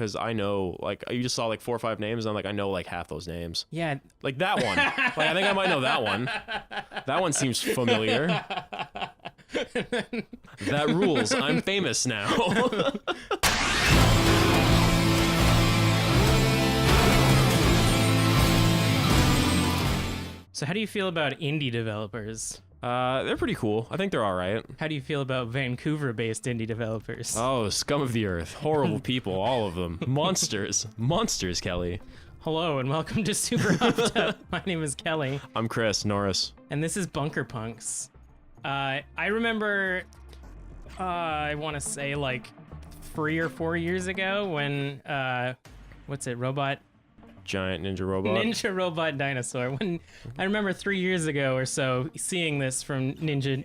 because I know, like, you just saw like 4 or 5 names, and I'm like, I know like half those names. Yeah. Like that one. Like, I think I might know that one. That one seems familiar. That rules. I'm famous now. So how do you feel about indie developers? They're pretty cool. I think they're all right. How do you feel about Vancouver-based indie developers? Oh, scum of the earth. Horrible people, all of them. Monsters. Monsters, Kelly. Hello and welcome to Super Hopped Up. My name is Kelly. I'm Chris Norris. And this is Bunker Punks. I remember, I want to say like 3 or 4 years ago when, Giant Ninja Robot. Ninja Robot Dinosaur. When I remember 3 years ago or so seeing this from Ninja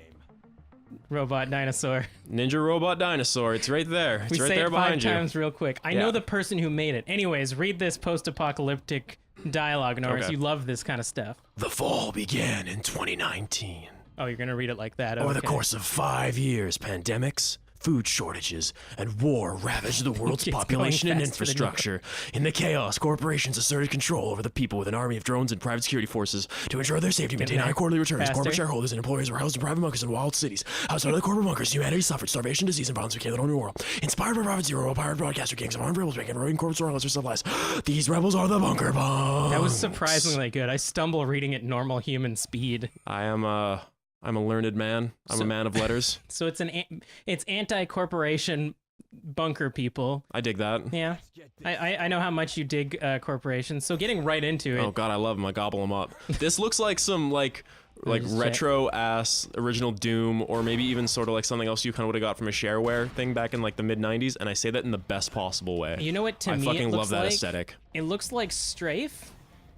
Robot Dinosaur. Ninja Robot Dinosaur. It's right there. It's right there behind you. We say it 5 times real quick. I know the person who made it. Anyways, read this post-apocalyptic dialogue, Norris. Okay. You love this kind of stuff. The fall began in 2019. Oh, you're gonna read it like that. Over the Okay. course of 5 years, pandemics, food shortages, and war ravaged the world's It's population going and faster than infrastructure. In the chaos, corporations asserted control over the people with an army of drones and private security forces to ensure their safety, maintain high quarterly returns. Faster. Corporate shareholders and employees were housed in private bunkers in wild cities. Outside of the corporate bunkers, humanity suffered starvation, disease, and violence became the new world. Inspired by Prophet Zero, a pirate broadcaster, gangs of armed rebels began raiding corporate storehouses for supplies. These rebels are the Bunker Punks. That was surprisingly good. I stumble reading at normal human speed. I'm a learned man. I'm a man of letters. So it's it's anti-corporation bunker people. I dig that. Yeah, I know how much you dig corporations. So getting right into it. Oh god, I love them. I gobble them up. This looks like some like just retro ass original Doom, or maybe even sort of like something else you kind of would have got from a shareware thing back in like the mid 90s. And I say that in the best possible way. You know what? To I me, fucking it love looks that like? aesthetic. It looks like Strafe.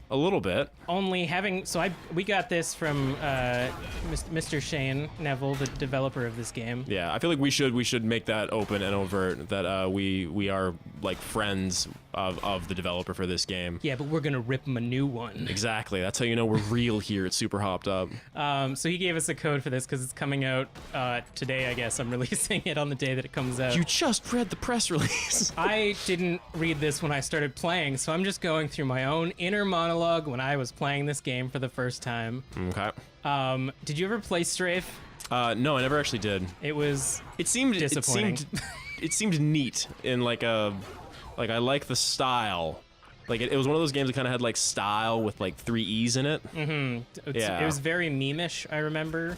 A little bit. Only having we got this from Mr. Shane Neville, the developer of this game. Yeah, I feel like we should make that open and overt that we are like friends of the developer for this game. Yeah, but we're gonna rip him a new one. Exactly. That's how you know we're real here at Super Hopped Up. So he gave us a code for this because it's coming out today. I guess I'm releasing it on the day that it comes out. You just read the press release. I didn't read this when I started playing, so I'm just going through my own inner monologue when I was playing this game for the first time. Okay. Did you ever play Strafe? No, I never actually did. It seemed disappointing. It seemed neat in like I like the style. Like it was one of those games that kind of had like style with like 3 E's in it. Mm-hmm. Yeah. It was very meme-ish, I remember.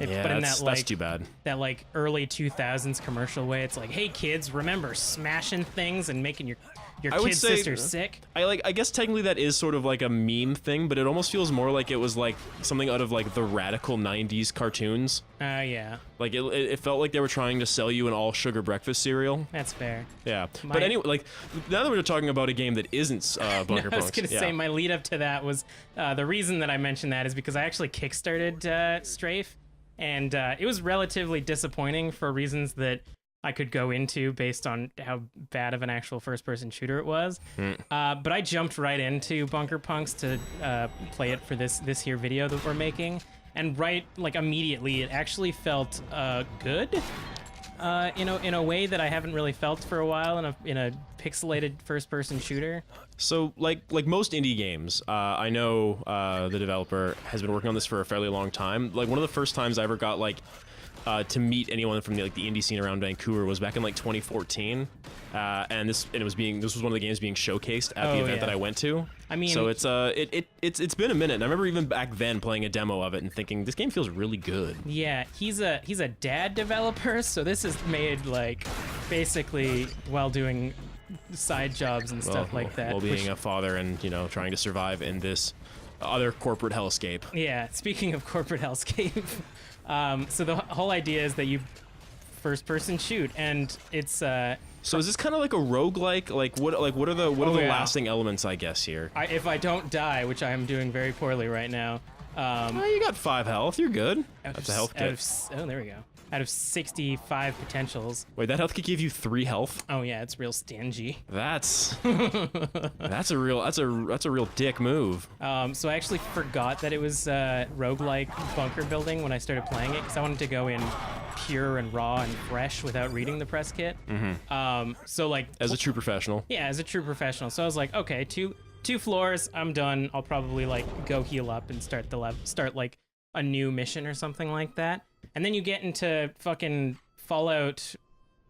Yeah, but in that's too bad. That like early 2000s commercial way. It's like, hey kids, remember smashing things and making your kid's sister sick? I guess technically that is sort of like a meme thing, but it almost feels more like it was like something out of like the radical 90s cartoons. Yeah. Like it felt like they were trying to sell you an all sugar breakfast cereal. That's fair. Yeah. But anyway, like now that we're talking about a game that isn't Bunker Punks. I was gonna say my lead up to that was the reason that I mentioned that is because I actually kickstarted Strafe, and it was relatively disappointing for reasons that I could go into based on how bad of an actual first-person shooter it was. But I jumped right into Bunker Punks to play it for this here video that we're making, and immediately it actually felt good. In a way that I haven't really felt for a while in a pixelated first-person shooter. So, like most indie games, I know the developer has been working on this for a fairly long time. Like one of the first times I ever got to meet anyone from the indie scene around Vancouver was back in 2014, and this was one of the games being showcased at the event that I went to. I mean, so it's been a minute, and I remember even back then playing a demo of it and thinking this game feels really good. Yeah, he's a dad developer, so this is made basically while doing side jobs and stuff like that. While being a father and trying to survive in this other corporate hellscape. Yeah, speaking of corporate hellscape. So the whole idea is that you first-person shoot, and it's So is this kind of like a roguelike? What are the lasting elements, I guess, here? if I don't die, which I am doing very poorly right now. You got 5 health. You're good. That's a health kit. There we go. Out of 65 potentials. Wait, that health kit gave you 3 health? Oh yeah, it's real stingy. That's a real dick move. So I actually forgot that it was roguelike bunker building when I started playing it, because I wanted to go in pure and raw and fresh without reading the press kit. So like As a true professional. yeah, as a true professional. So I was like, okay, two floors, I'm done. I'll probably like go heal up and start like a new mission or something like that. And then you get into fucking Fallout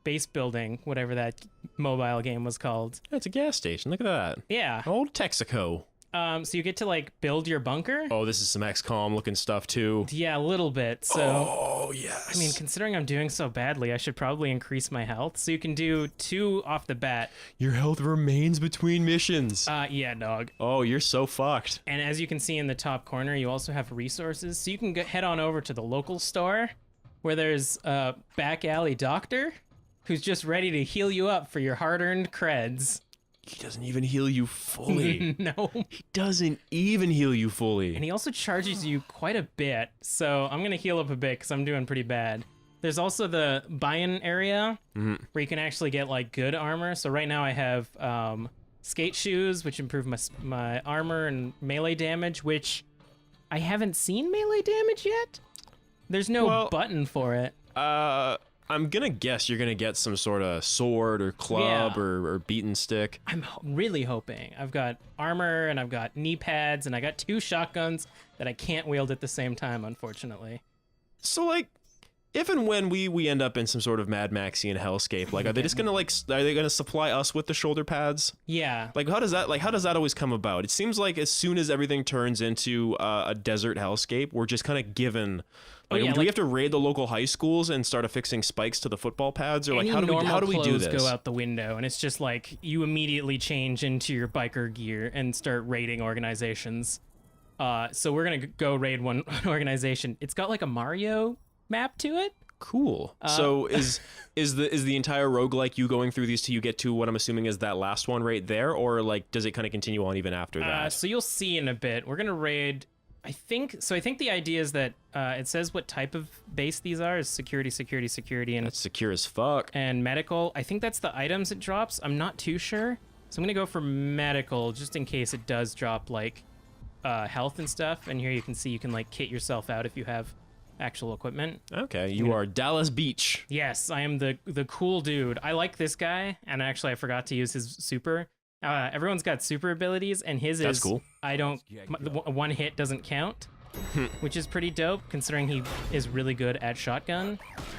base building, whatever that mobile game was called. It's a gas station. Look at that. Yeah. Old Texaco. So you get to like build your bunker. Oh, this is some XCOM looking stuff too. Yeah, a little bit. So Oh, yes. I mean, considering I'm doing so badly, I should probably increase my health. So you can do 2 off the bat. Your health remains between missions. Yeah, dog. Oh, you're so fucked. And as you can see in the top corner, you also have resources. So you can head on over to the local store where there's a back alley doctor who's just ready to heal you up for your hard-earned creds. He doesn't even heal you fully. No. He doesn't even heal you fully. And he also charges you quite a bit. So I'm going to heal up a bit because I'm doing pretty bad. There's also the buy-in area where you can actually get like good armor. So right now I have skate shoes, which improve my armor and melee damage, which I haven't seen melee damage yet. There's no button for it. I'm gonna guess you're gonna get some sort of sword or club Yeah. or beaten stick. I'm really hoping. I've got armor and I've got knee pads and I got 2 shotguns that I can't wield at the same time, unfortunately. So like, if and when we end up in some sort of Mad Maxian hellscape, like, are they just gonna are they gonna supply us with the shoulder pads? Yeah. Like, how does that always come about? It seems like as soon as everything turns into a desert hellscape, we're just kind of given. Like, yeah, do we have to raid the local high schools and start affixing spikes to the football pads, or like Any how do we do clothes this? go out the window, and it's just like you immediately change into your biker gear and start raiding organizations. So we're gonna go raid one organization. It's got like a Mario map to it. Cool. So is the entire roguelike you going through these till you get to what I'm assuming is that last one right there, or like does it kind of continue on even after that? So you'll see in a bit. We're gonna raid. I think the idea is that it says what type of base these are is security, and That's secure as fuck. and medical. I think that's the items it drops. I'm not too sure. So I'm gonna go for medical just in case it does drop like health and stuff. And here you can see you can like kit yourself out if you have actual equipment. Okay, you are Dallas Beach. Yes, I am the cool dude. I like this guy, and actually I forgot to use his super. Everyone's got super abilities, and his That's is cool. one hit doesn't count, which is pretty dope considering he is really good at shotgun.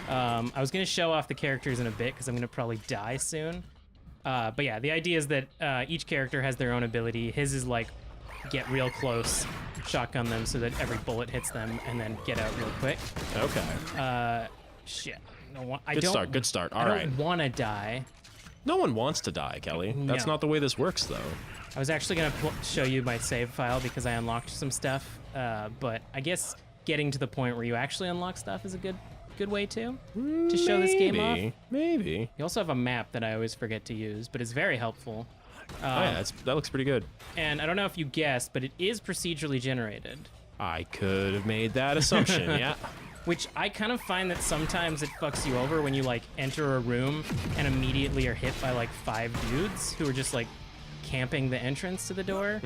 I was gonna show off the characters in a bit because I'm gonna probably die soon. But yeah, the idea is that each character has their own ability. His is like get real close, shotgun them so that every bullet hits them, and then get out real quick. Okay. Shit. Good start. All I right. don't want to die. No one wants to die, Kelly. That's No. not the way this works, though. I was actually going to show you my save file because I unlocked some stuff, but I guess getting to the point where you actually unlock stuff is a good way to show this game off. Maybe. You also have a map that I always forget to use, but it's very helpful. Oh yeah, that looks pretty good. And I don't know if you guessed, but it is procedurally generated, I could have made that assumption. Yeah. which I kind of find that sometimes it fucks you over when you like enter a room and immediately are hit by like 5 dudes who are just like camping the entrance to the door.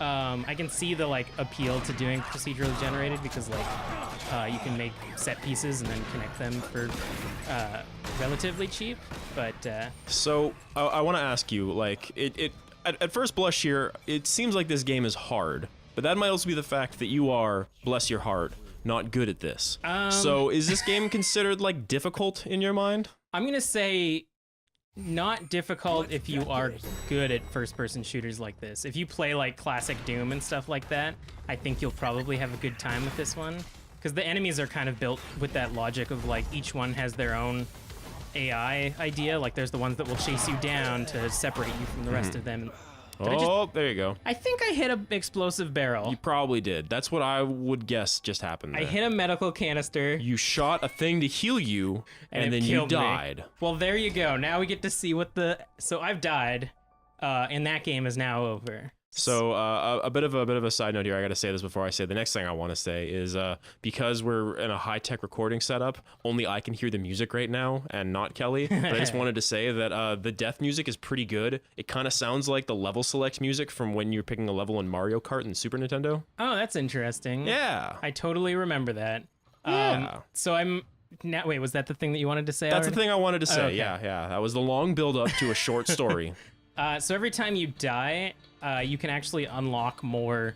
I can see the like appeal to doing procedurally generated because like you can make set pieces and then connect them for relatively cheap. But So I want to ask you, like, at first blush here, it seems like this game is hard, but that might also be the fact that you are, bless your heart, not good at this. So is this game considered like difficult in your mind? I'm gonna say not difficult if you are good at first-person shooters like this. If you play like classic Doom and stuff like that, I think you'll probably have a good time with this one. Because the enemies are kind of built with that logic of like each one has their own AI idea. Like there's the ones that will chase you down to separate you from the rest of them. But Oh, there you go. I think I hit an explosive barrel. You probably did. That's what I would guess just happened there. I hit a medical canister. You shot a thing to heal you, and it then you killed me. died. Well, there you go. Now we get to see what the... So I've died, and that game is now over. So a bit of a side note here. I got to say this before I say the next thing I want to say is because we're in a high-tech recording setup, only I can hear the music right now and not Kelly. But I just wanted to say that the death music is pretty good. It kind of sounds like the level select music from when you're picking a level in Mario Kart and Super Nintendo. Oh, that's interesting. Yeah. I totally remember that. Yeah. So I'm Now, wait, was that the thing that you wanted to say? That's the already? thing I wanted to say. okay. Yeah. That was the long build up to a short story. So every time you die, you can actually unlock more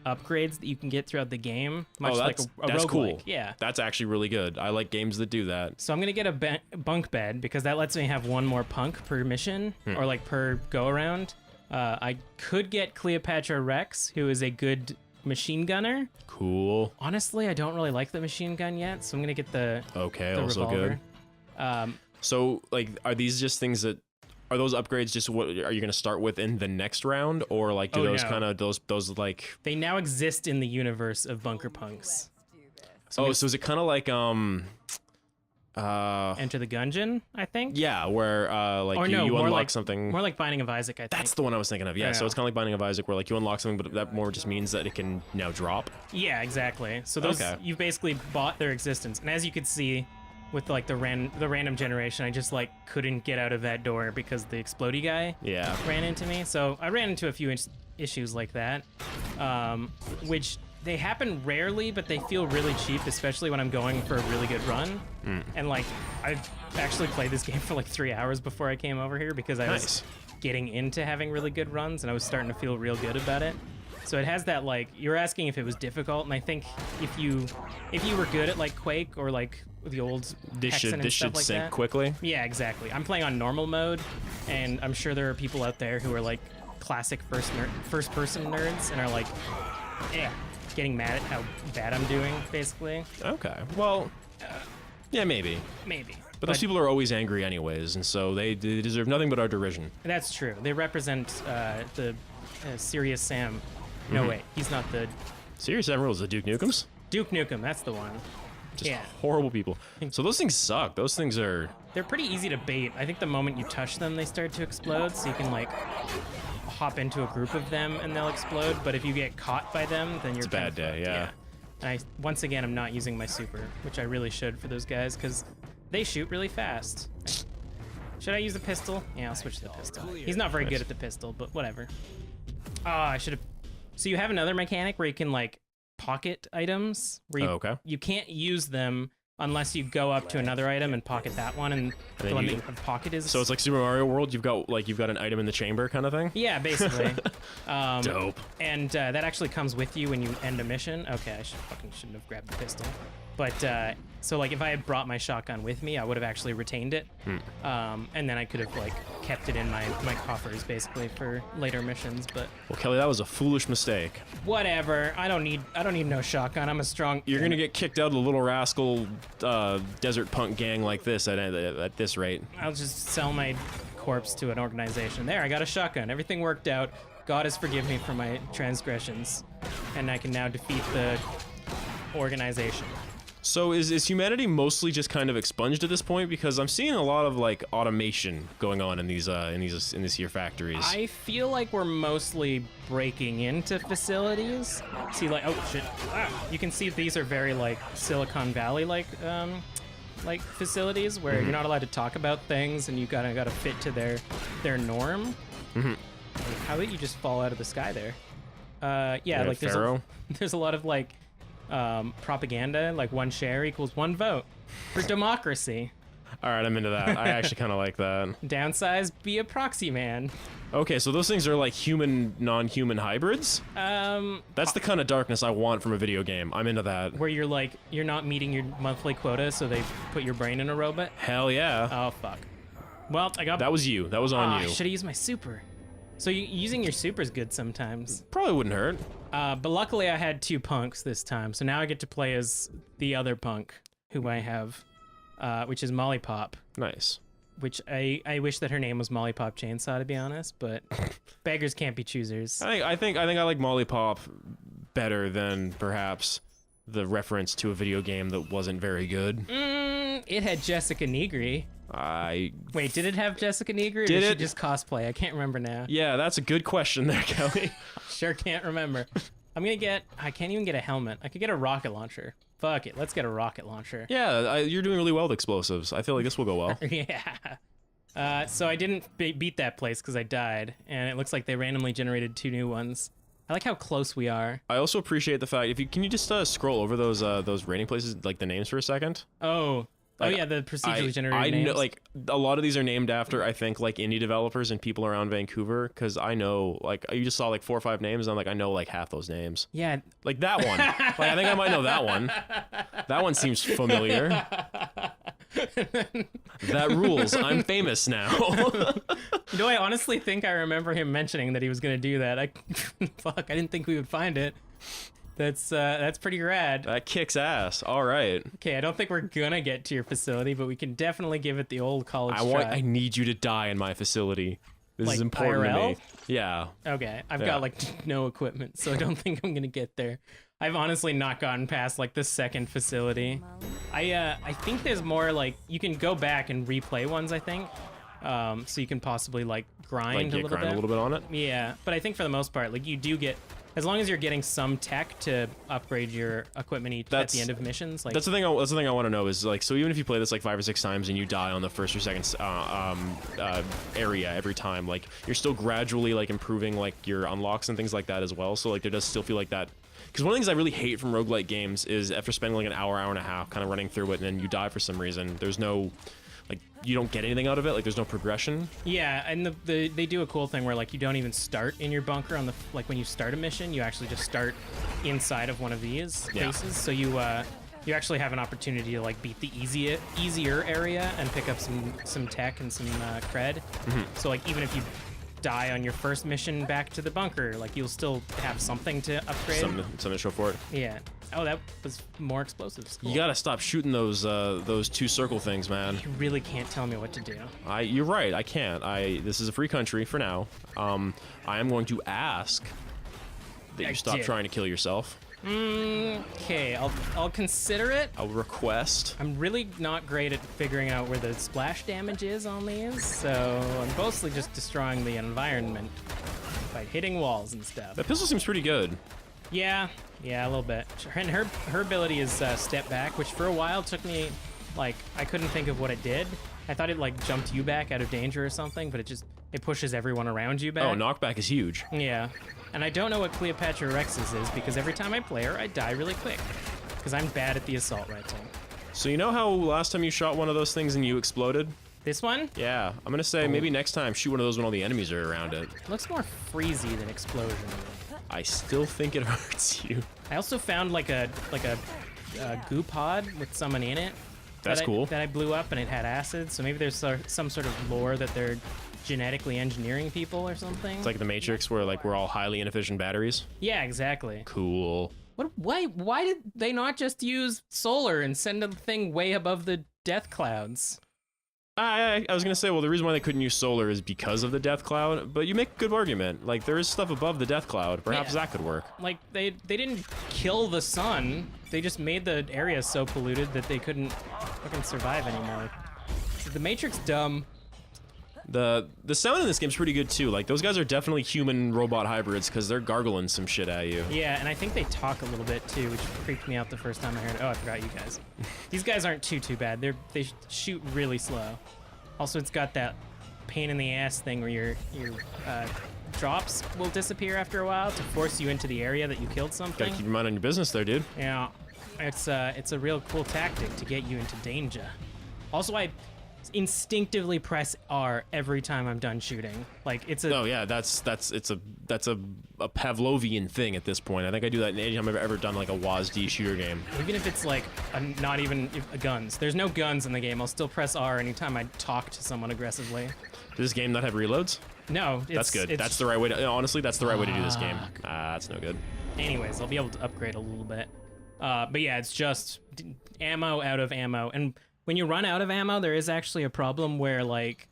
upgrades that you can get throughout the game, much like a that's roguelike. cool. Yeah. That's actually really good. I like games that do that. So I'm gonna get a bunk bed because that lets me have one more punk per mission or like per go around. I could get Cleopatra Rex, who is a good machine gunner. Cool. Honestly, I don't really like the machine gun yet, so I'm gonna get the Also revolver. good. So, like, are these just things that are those upgrades? Just what are you going to start with in the next round, or like do Oh, those no. kind of those like? They now exist in the universe of Bunker Punks. So is it kind of like Enter the Gungeon, I think. yeah, where like Or you no, more unlock like something. More like Binding of Isaac, I think. That's the one I was thinking of. Yeah, so Yeah. it's kind of like Binding of Isaac, where like you unlock something, but that more just means that it can now drop. Yeah, exactly. So those Okay. you've basically bought their existence, and as you could see, with like the random generation, I just like couldn't get out of that door because the explodey guy Yeah. ran into me. So I ran into a few issues like that, which they happen rarely, but they feel really cheap, especially when I'm going for a really good run. And like I've actually played this game for like 3 hours before I came over here because I Nice. was getting into having really good runs and I was starting to feel real good about it. So it has that like you're asking if it was difficult, and I think if you were good at like Quake or like the old This Hexen should and this stuff should like sync that. quickly. Yeah, exactly. I'm playing on normal mode, and I'm sure there are people out there who are like classic first person nerds and are like, yeah, getting mad at how bad I'm doing, basically. Okay. Well, yeah, maybe. Maybe. But those people are always angry anyways, and so they deserve nothing but our derision. That's true. They represent the Serious Sam. No, wait, he's not the Serious Emeralds, the Duke Nukems? Duke Nukem. That's the one. Just Yeah. horrible people. So those things suck. Those things are... They're pretty easy to bait. I think the moment you touch them, they start to explode, so you can like hop into a group of them and they'll explode. But if you get caught by them, then you're a bad kind of day, fucked. yeah. And once again, I'm not using my super, which I really should for those guys because they shoot really fast. Should I use the pistol? Yeah, I'll switch to the pistol. He's not very good at the pistol, but whatever. Oh, I should have. So you have another mechanic where you can like pocket items where you, okay. you can't use them unless you go up to another item and pocket that one, and then the one you- that you have pocket is So it's like Super Mario World, you've got an item in the chamber kind of thing? yeah, basically. Dope. And that actually comes with you when you end a mission. Okay, I shouldn't have grabbed the pistol. But so like if I had brought my shotgun with me, I would have actually retained it, and then I could have like kept it in my coffers basically for later missions. But Well, Kelly, that was a foolish mistake. whatever. I don't need no shotgun. I'm a strong. You're gonna get kicked out of the Little Rascal desert punk gang like this at this rate. I'll just sell my corpse to an organization. There, I got a shotgun. Everything worked out. God has forgiven me for my transgressions, and I can now defeat the organization. So is humanity mostly just kind of expunged at this point? Because I'm seeing a lot of like automation going on in these here factories. I feel like we're mostly breaking into facilities. See, like, oh shit! You can see these are very like Silicon Valley like facilities where you're not allowed to talk about things and you gotta fit to their norm. Like, how did you just fall out of the sky there? Yeah, like Pharaoh? there's a lot of like propaganda, like one share equals one vote for democracy. All right, I'm into that. I actually kind of like that. Downsize, be a proxy man. Okay, so those things are like human, non-human hybrids? That's the kind of darkness I want from a video game. I'm into that. Where you're like, you're not meeting your monthly quota, so they put your brain in a robot. Hell yeah. Oh, fuck. Well, I got... That was you. That was on I you. should have used my super. So using your super is good sometimes. Probably wouldn't hurt. But luckily I had 2 punks this time, so now I get to play as the other punk, who I have, which is Molly Pop. Nice. Which I wish that her name was Molly Pop Chainsaw, to be honest, but beggars can't be choosers. I think I like Molly Pop better than perhaps the reference to a video game that wasn't very good. It had Jessica Negri. Wait, did it have Jessica Negri, or did she it? just cosplay? I can't remember now. Yeah, that's a good question there, Kelly. Sure can't remember. I can't even get a helmet. I could get a rocket launcher. Fuck it, let's get a rocket launcher. Yeah, you're doing really well with explosives. I feel like this will go well. Yeah. So I didn't beat that place because I died, and it looks like they randomly generated 2 new ones. I like how close we are. I also appreciate the fact, if you can you just scroll over those rating places, like the names for a second. Oh, Like, yeah, the procedurally I generated names. know, like a lot of these are named after, I think, like indie developers and people around Vancouver, because I know, like, you just saw like 4 or 5 names, and I'm like, I know like half those names. Yeah. Like that one. Like I think I might know that one. That one seems familiar. That rules. I'm famous now. You know, I honestly think I remember him mentioning that he was gonna do that. Fuck, I didn't think we would find it. That's pretty rad. That kicks ass. All right. Okay, I don't think we're gonna get to your facility, but we can definitely give it the old college try. I need you to die in my facility. This Like is important IRL? to me. Yeah. Okay, I've Yeah. got like no equipment, so I don't think I'm gonna get there. I've honestly not gotten past like the second facility. I think there's more like you can go back and replay ones. I think, so you can possibly like grind Like a get little grind bit. a little bit on it. Yeah, but I think for the most part, like you do get, as long as you're getting some tech to upgrade your equipment at That's- the end of missions. Like That's the thing. That's the thing I want to know is like, so even if you play this like 5 or 6 times and you die on the first or second area every time, like you're still gradually like improving like your unlocks and things like that as well. So like there does still feel like that. Because one of the things I really hate from roguelike games is after spending like an hour and a half kind of running through it, and then you die for some reason, there's no, like, you don't get anything out of it. Like there's no progression. yeah, and they do a cool thing where like you don't even start in your bunker on the like when you start a mission, you actually just start inside of one of these Yeah. places. So you actually have an opportunity to like beat the easier area and pick up some tech and some cred. So like even if you die on your first mission back to the bunker, like you'll still have something to upgrade. Something to show for it. Yeah. Oh, that was more explosives. Cool. You gotta stop shooting those 2 circle things, man. You really can't tell me what to do. You're right. I can't. This is a free country for now. I am going to ask that I you stop did. trying to kill yourself. Okay, I'll consider it. I'll request. I'm really not great at figuring out where the splash damage is on these, so I'm mostly just destroying the environment by hitting walls and stuff. That pistol seems pretty good. Yeah, a little bit. And her ability is step back, which for a while took me, like, I couldn't think of what it did. I thought it like jumped you back out of danger or something, but it pushes everyone around you back. Oh, knockback is huge. Yeah, and I don't know what Cleopatra Rex's is because every time I play her, I die really quick because I'm bad at the assault rifle. So you know how last time you shot one of those things and you exploded? This one Yeah, I'm gonna say maybe next time shoot one of those when all the enemies are around it. looks more freezy than explosion. I still think it hurts you. I also found like a goo pod with someone in it. That's cool. That I blew up and it had acid, so maybe there's some sort of lore that they're genetically engineering people or something. It's like the Matrix where like we're all highly inefficient batteries. Yeah, exactly. Cool. Why did they not just use solar and send a thing way above the death clouds? I was gonna say, well, the reason why they couldn't use solar is because of the death cloud, but you make a good argument. Like, there is stuff above the death cloud. Perhaps Yeah. that could work. Like they didn't kill the sun. They just made the area so polluted that they couldn't fucking survive anymore. The Matrix dumb. The sound in this game's pretty good too. Like, those guys are definitely human robot hybrids because they're gargling some shit at you. Yeah, and I think they talk a little bit too, which creeped me out the first time I heard it. Oh, I forgot you guys. These guys aren't too bad. They shoot really slow. Also, it's got that pain in the ass thing where your drops will disappear after a while to force you into the area that you killed something. Gotta keep your mind on your business there, dude. Yeah, it's a real cool tactic to get you into danger. Also, I instinctively press R every time I'm done shooting. Like it's a Oh yeah, that's a Pavlovian thing at this point. I think I do that anytime I've ever done like a WASD shooter game. even if it's like not even guns. There's no guns in the game. I'll still press R anytime I talk to someone aggressively. Does this game not have reloads? No, That's good. That's the right way to. Honestly, that's the right way to do this game. That's no good. Anyways, I'll be able to upgrade a little bit. But yeah, it's just ammo out of ammo. And when you run out of ammo, there is actually a problem where, like,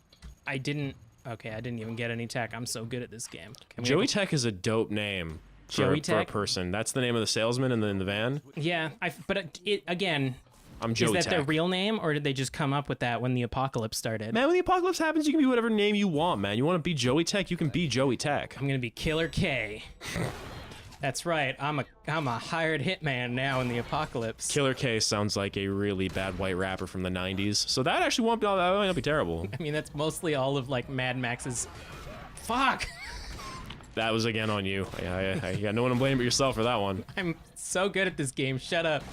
I didn't even get any tech. I'm so good at this game. Joey Tech is a dope name for, Joey for a Tech? person. That's the name of the salesman in the van. Yeah, but again, I'm Joey is that Tech. their real name, or did they just come up with that when the apocalypse started? Man, when the apocalypse happens, you can be whatever name you want, man. You want to be Joey Tech, you can be Joey Tech. I'm gonna be Killer K. That's right. I'm a hired hitman now in the apocalypse. Killer K sounds like a really bad white rapper from the 90s, so that actually won't be, that might not be terrible. I mean, that's mostly all of like Mad Max's. Fuck. That was again on you. You got no one to blame but yourself for that one. I'm so good at this game. Shut up.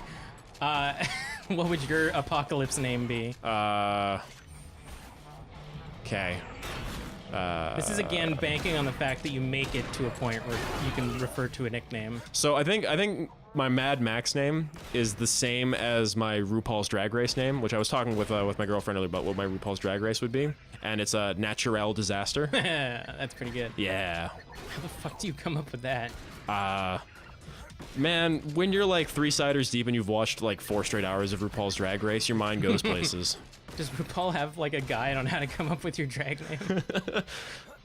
What would your apocalypse name be? Okay. This is again banking on the fact that you make it to a point where you can refer to a nickname. So I think my Mad Max name is the same as my RuPaul's Drag Race name, which I was talking with my girlfriend earlier about what my RuPaul's Drag Race would be, and it's a Naturel Disaster. That's pretty good. Yeah. How the fuck do you come up with that? Man, when you're like 3 ciders deep and you've watched like 4 straight hours of RuPaul's Drag Race, your mind goes places. Does RuPaul have like a guide on how to come up with your drag name?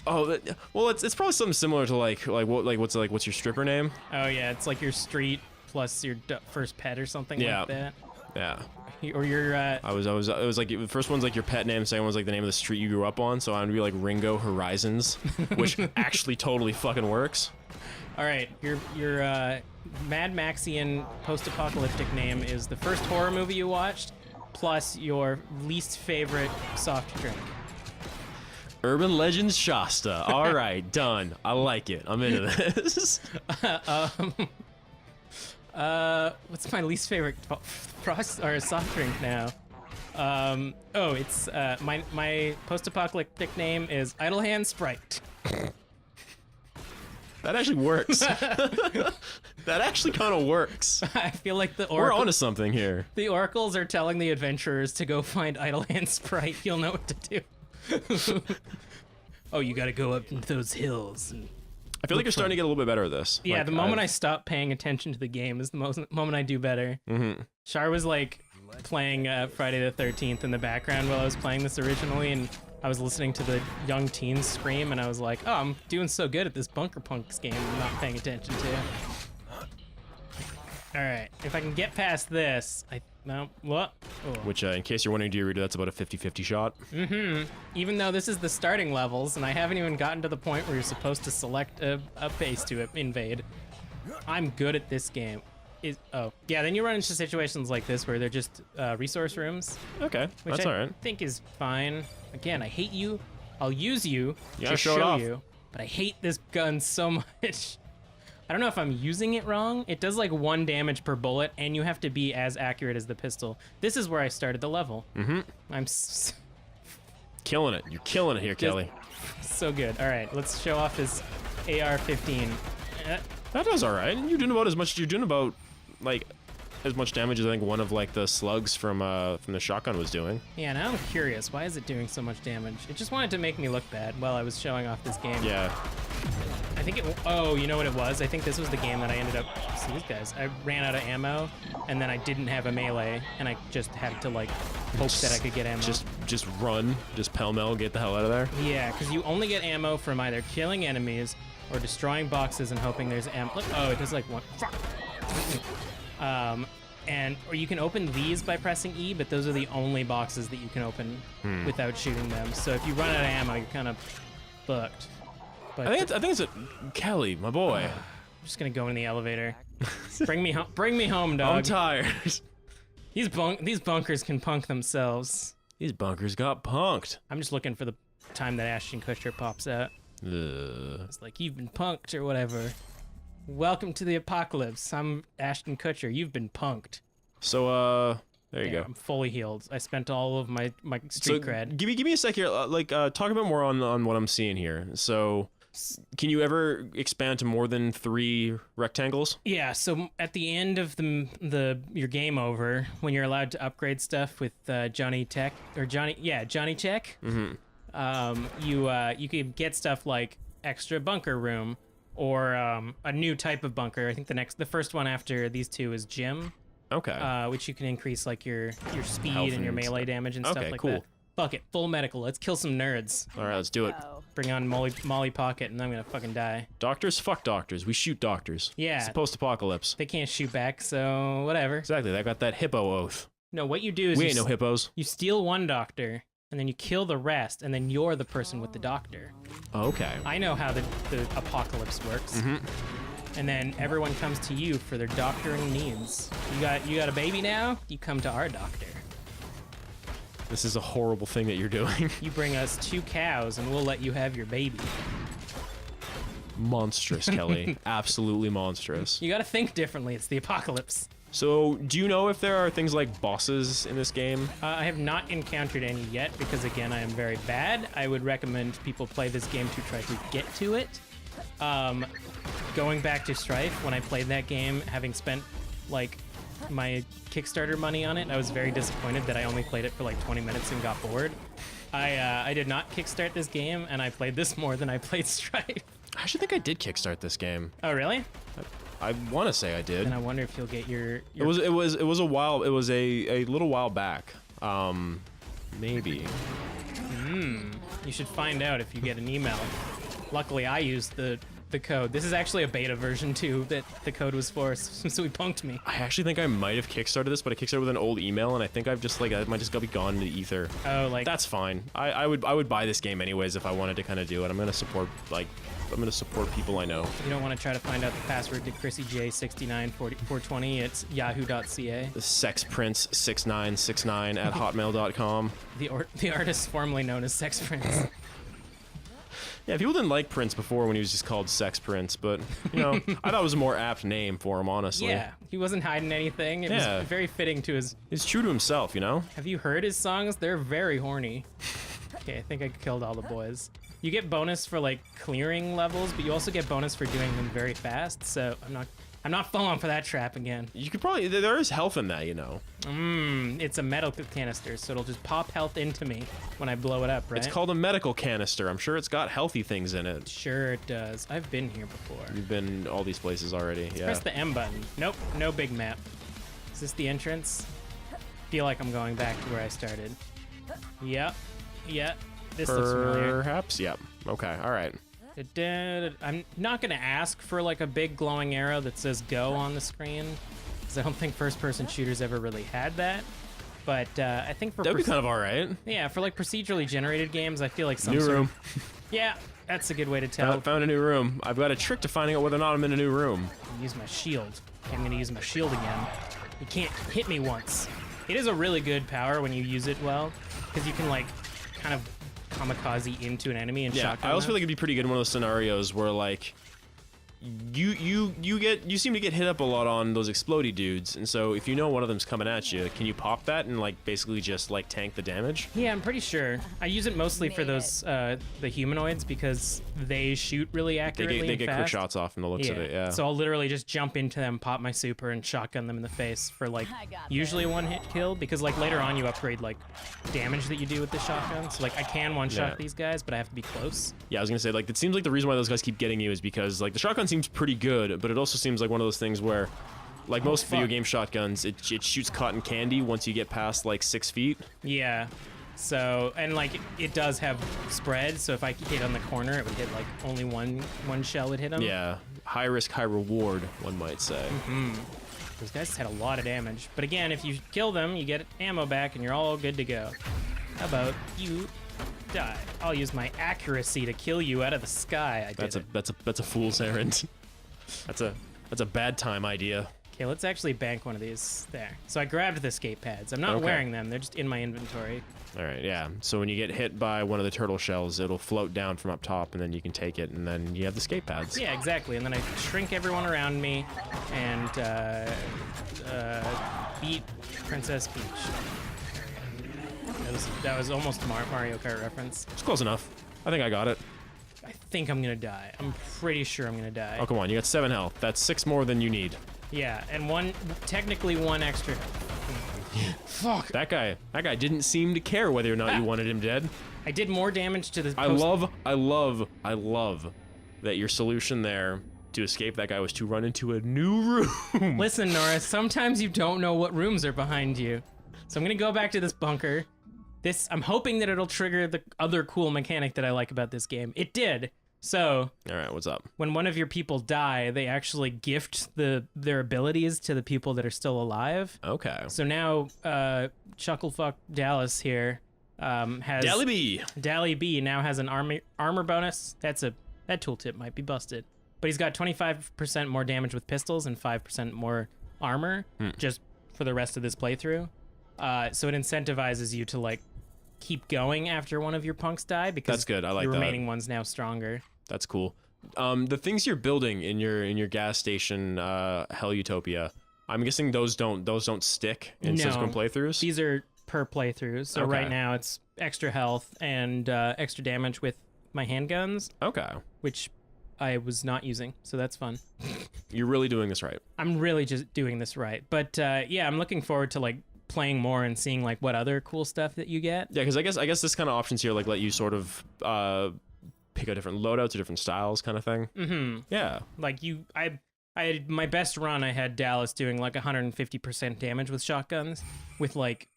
Oh, well, it's probably something similar to what's your stripper name? Oh yeah, it's like your street plus your first pet or something like that. Yeah. Or your It was like the first one's like your pet name, the second one's like the name of the street you grew up on. So I'm gonna be like Ringo Horizons, which actually totally fucking works. All right, your Mad Maxian post-apocalyptic name is the first horror movie you watched, plus your least favorite soft drink. Urban Legends Shasta. All right, done. I like it. I'm into this. What's my least favorite soft drink now? It's my post-apocalyptic name is Idlehand Sprite. That actually works. That actually kind of works. I feel like We're onto something here. The oracles are telling the adventurers to go find Idlehand Sprite. You'll know what to do. Oh, you gotta go up into those hills. And I feel like you're starting to get a little bit better at this. yeah, like, the moment I stop paying attention to the game is the moment I do better. Mm-hmm. Char was like playing Friday the 13th in the background while I was playing this originally, and I was listening to the young teens scream, and I was like, oh, I'm doing so good at this Bunker Punks game I'm not paying attention to. All right, if I can get past this, what? Oh. Which, in case you're wondering, dear reader, that's about a 50-50 shot. Mm-hmm. Even though this is the starting levels, and I haven't even gotten to the point where you're supposed to select a base to invade, I'm good at this game. Yeah, then you run into situations like this where they're just resource rooms. Okay, which that's all right. I think is fine. Again, I hate you. I'll use you to to show it show off. you, but I hate this gun so much. I don't know if I'm using it wrong. It does like 1 damage per bullet, and you have to be as accurate as the pistol. This is where I started the level. Mm-hmm. I'm Killing it. You're killing it here, Kelly. so good. All right, let's show off this AR-15. That does all right. You're doing about as much. You're doing about like as much damage as I think one of like the slugs from the shotgun was doing. Yeah, now I'm curious. Why is it doing so much damage? It just wanted to make me look bad while I was showing off this game. Yeah. I think oh, you know what it was? I think this was the game that I ended up, see these guys, I ran out of ammo, and then I didn't have a melee, and I just had to like hope that I could get ammo. Just run, just pell-mell, get the hell out of there. Yeah, because you only get ammo from either killing enemies or destroying boxes and hoping there's ammo. Look, oh, it does like one. Fuck. Or you can open these by pressing E, but those are the only boxes that you can open without shooting them. So if you run out of ammo, you're kind of fucked. But I think it's a Kelly, my boy. I'm just gonna go in the elevator. Bring me home. Bring me home, dog. I'm tired. These bunkers can punk themselves. These bunkers got punked. I'm just looking for the time that Ashton Kutcher pops out. It's like, you've been punked or whatever. Welcome to the apocalypse. I'm Ashton Kutcher. You've been punked. So, there you go. I'm fully healed. I spent all of my street cred. Give me a sec here. Talk a bit more on what I'm seeing here. So, can you ever expand to more than 3 rectangles? Yeah. So at the end of your game over, when you're allowed to upgrade stuff with Johnny Tech or Johnny Check, you can get stuff like extra bunker room or a new type of bunker. I think the first one after these 2 is Gym. Okay. Which you can increase like your speed Health and your and melee damage and stuff like cool. that. Fuck it, full medical. Let's kill some nerds. All right, let's do it. Bring on Molly Pocket, and I'm gonna fucking die. Doctors, fuck doctors. We shoot doctors. Yeah. It's a post-apocalypse. They can't shoot back, so whatever. Exactly. They got that hippo oath. No, what you do is We ain't no hippos. you steal one doctor, and then you kill the rest, and then you're the person with the doctor. Okay. I know how the apocalypse works. And then everyone comes to you for their doctoring needs. You got a baby now? You come to our doctor. This is a horrible thing that you're doing. You bring us 2 cows, and we'll let you have your baby. monstrous, Kelly. Absolutely monstrous. You gotta think differently. It's the apocalypse. So, do you know if there are things like bosses in this game? I have not encountered any yet because, again, I am very bad. I would recommend people play this game to try to get to it. Going back to Strife, when I played that game, having spent like my Kickstarter money on it, I was very disappointed that I only played it for like 20 minutes and got bored. I did not kickstart this game, and I played this more than I played Strife. I actually think I did kickstart this game. Oh, really? I want to say I did. And I wonder if you'll get your... It was a while. It was a little while back. Maybe. You should find out if you get an email. Luckily, I used the code. This is actually a beta version too that the code was for, so he punked me. I actually think I might have kickstarted this, but I kickstarted with an old email, and I think I've just like I might just be gone in the ether. Oh, like That's fine. I would buy this game anyways if I wanted to kind of do it. I'm gonna support people I know. you don't want to try to find out the password to ChrissyJ69420. It's yahoo.ca. Sexprince6969 at hotmail.com. The artist formerly known as Sex Prince. Yeah, people didn't like Prince before when he was just called Sex Prince, but, you know, I thought it was a more apt name for him, honestly. Yeah, he wasn't hiding anything. It was very fitting to his... He's true to himself, you know? Have you heard his songs? They're very horny. Okay, I think I killed all the boys. You get bonus for, like, clearing levels, but you also get bonus for doing them very fast, so I'm not falling for that trap again. You could probably... There is health in that, you know. It's a metal canister, so it'll just pop health into me when I blow it up, right? It's called a medical canister. I'm sure it's got healthy things in it. Sure it does. I've been here before. You've been all these places already, yeah. Press the M button. Nope, no big map. Is this the entrance? Feel like I'm going back to where I started. Yep. This looks familiar. Perhaps? Yep. Okay, alright. I'm not gonna ask for like a big glowing arrow that says go on the screen, because I don't think first-person shooters ever really had that. But I think for That'd be kind of alright. yeah, for like procedurally generated games, I feel like some New sort room. yeah, that's a good way to tell. Found a new room. I've got a trick to finding out whether or not I'm in a new room. Use my shield. I'm gonna use my shield again. You can't hit me once. It is a really good power when you use it well, because you can like kind of kamikaze into an enemy and Yeah, shotgun I also them. feel like it'd be pretty good in one of those scenarios where like you seem to get hit up a lot on those explodey dudes, and so if you know one of them's coming at you, can you pop that and like basically just like tank the damage? Yeah, I'm pretty sure. I use it mostly for those the humanoids because they shoot really accurately. They and get quick fast. shots off from the looks of it, yeah. So I'll literally just jump into them, pop my super, and shotgun them in the face for like usually a one-hit kill, because like later on you upgrade like damage that you do with the shotgun. So like I can one-shot Yeah. these guys, but I have to be close. Yeah, I was gonna say, like, it seems like the reason why those guys keep getting you is because, like, the shotgun seems pretty good, but it also seems like one of those things where, like most video game shotguns, it shoots cotton candy once you get past, like, 6 feet. Yeah. So, and like it does have spread, so if I hit on the corner, it would hit like only one shell would hit him. Yeah, high risk, high reward, one might say. Those guys had a lot of damage. But again, if you kill them, you get ammo back and you're all good to go. How about you die? I'll use my accuracy to kill you out of the sky. I did it. That's a fool's errand. That's a bad time idea. Okay, let's actually bank one of these there. So I grabbed the skate pads. I'm not Okay. wearing them. They're just in my inventory. All right, yeah. So when you get hit by one of the turtle shells, it'll float down from up top, and then you can take it, and then you have the skate pads. Yeah, exactly. And then I shrink everyone around me and beat Princess Peach. That was almost a Mario Kart reference. It's close enough. I think I got it. I think I'm gonna die. I'm pretty sure I'm gonna die. Oh, come on. You got 7 health. That's 6 more than you need. Yeah, and technically one extra. Fuck. That guy didn't seem to care whether or not you wanted him dead. I did more damage to the. I love that your solution there to escape that guy was to run into a new room. Listen, Norris. Sometimes you don't know what rooms are behind you, so I'm gonna go back to this bunker. I'm hoping that it'll trigger the other cool mechanic that I like about this game. It did. So All right, what's up? when one of your people die, they actually gift their abilities to the people that are still alive. Okay. So now, Chucklefuck Dallas here has Dally B. Dally B now has an armor bonus. That tooltip might be busted, but he's got 25% more damage with pistols and 5% more armor just for the rest of this playthrough. So it incentivizes you to like keep going after one of your punks die because That's good. I like your that. remaining one's now stronger. That's cool. The things you're building in your gas station, Hell Utopia, I'm guessing those don't stick in No. subsequent playthroughs. These are per playthrough. So Okay. right now it's extra health and extra damage with my handguns, Okay, which I was not using. So that's fun. you're really doing this right. I'm really just doing this right. But yeah, I'm looking forward to like playing more and seeing like what other cool stuff that you get. Yeah, because I guess this kind of options here like let you sort of pick out different loadouts or different styles, kind of thing. Mm-hmm. Yeah. Like I had my best run. I had Dallas doing like 150% damage with shotguns, with like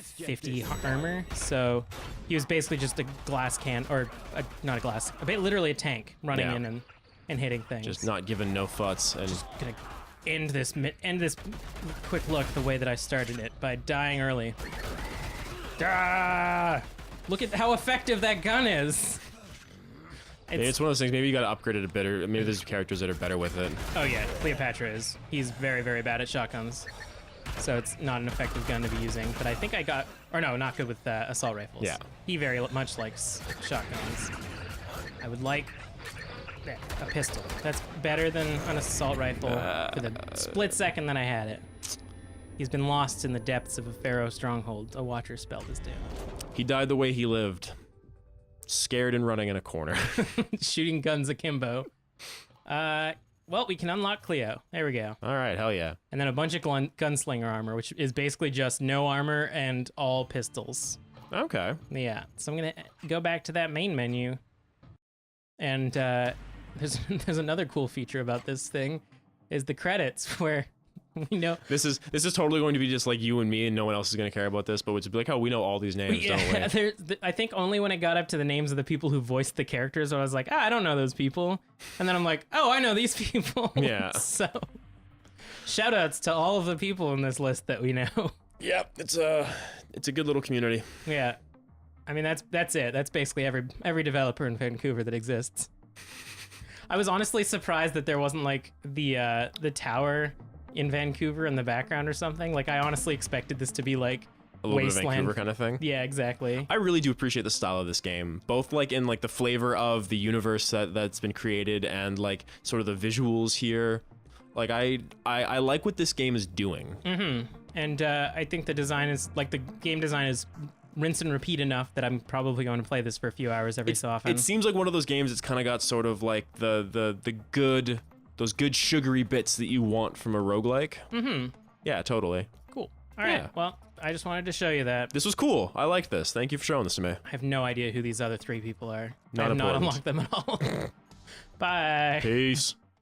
50 armor. So he was basically just a glass can, or not a glass, literally a tank running Yeah. in and hitting things. Just not giving no futs and Gonna end this quick look the way that I started it by dying early. Ah! Look at how effective that gun is. maybe it's one of those things. Maybe you got to upgrade it a bit, or maybe there's characters that are better with it. Oh yeah, Cleopatra is. He's very, very bad at shotguns. So it's not an effective gun to be using. But I think I got, or no, not good with assault rifles. Yeah. He very much likes shotguns. I would like a pistol. That's better than an assault rifle for the split second that I had it. He's been lost in the depths of a Pharaoh stronghold. A watcher spelled his doom. He died the way he lived, scared and running in a corner. Shooting guns akimbo. Well, we can unlock Cleo. There we go. All right, hell yeah. And then a bunch of gunslinger armor, which is basically just no armor and all pistols. Okay. Yeah, so I'm gonna go back to that main menu. And there's another cool feature about this thing, is the credits, where we know. This is totally going to be just like you and me, and no one else is going to care about this. But it's be like, oh, we know all these names, don't we? I think only when it got up to the names of the people who voiced the characters, I was like, I don't know those people. And then I'm like, oh, I know these people. Yeah. So, shout outs to all of the people in this list that we know. Yep, it's a good little community. Yeah. I mean, that's it. That's basically every developer in Vancouver that exists. I was honestly surprised that there wasn't like the tower in Vancouver in the background or something. Like, I honestly expected this to be like A little bit of Wasteland. Vancouver kind of thing. Yeah, exactly. I really do appreciate the style of this game, both like in like the flavor of the universe that's been created and like sort of the visuals here. Like I like what this game is doing. Mm-hmm. And I think the design is like the game design is rinse and repeat enough that I'm probably going to play this for a few hours every so often. It seems like one of those games that's kind of got sort of like the good, those good sugary bits that you want from a roguelike. Mm-hmm. Yeah, totally. Cool. All right. Yeah. Well, I just wanted to show you that. This was cool. I liked this. Thank you for showing this to me. I have no idea who these other three people are. Not I have not important. unlocked them at all. Bye. Peace.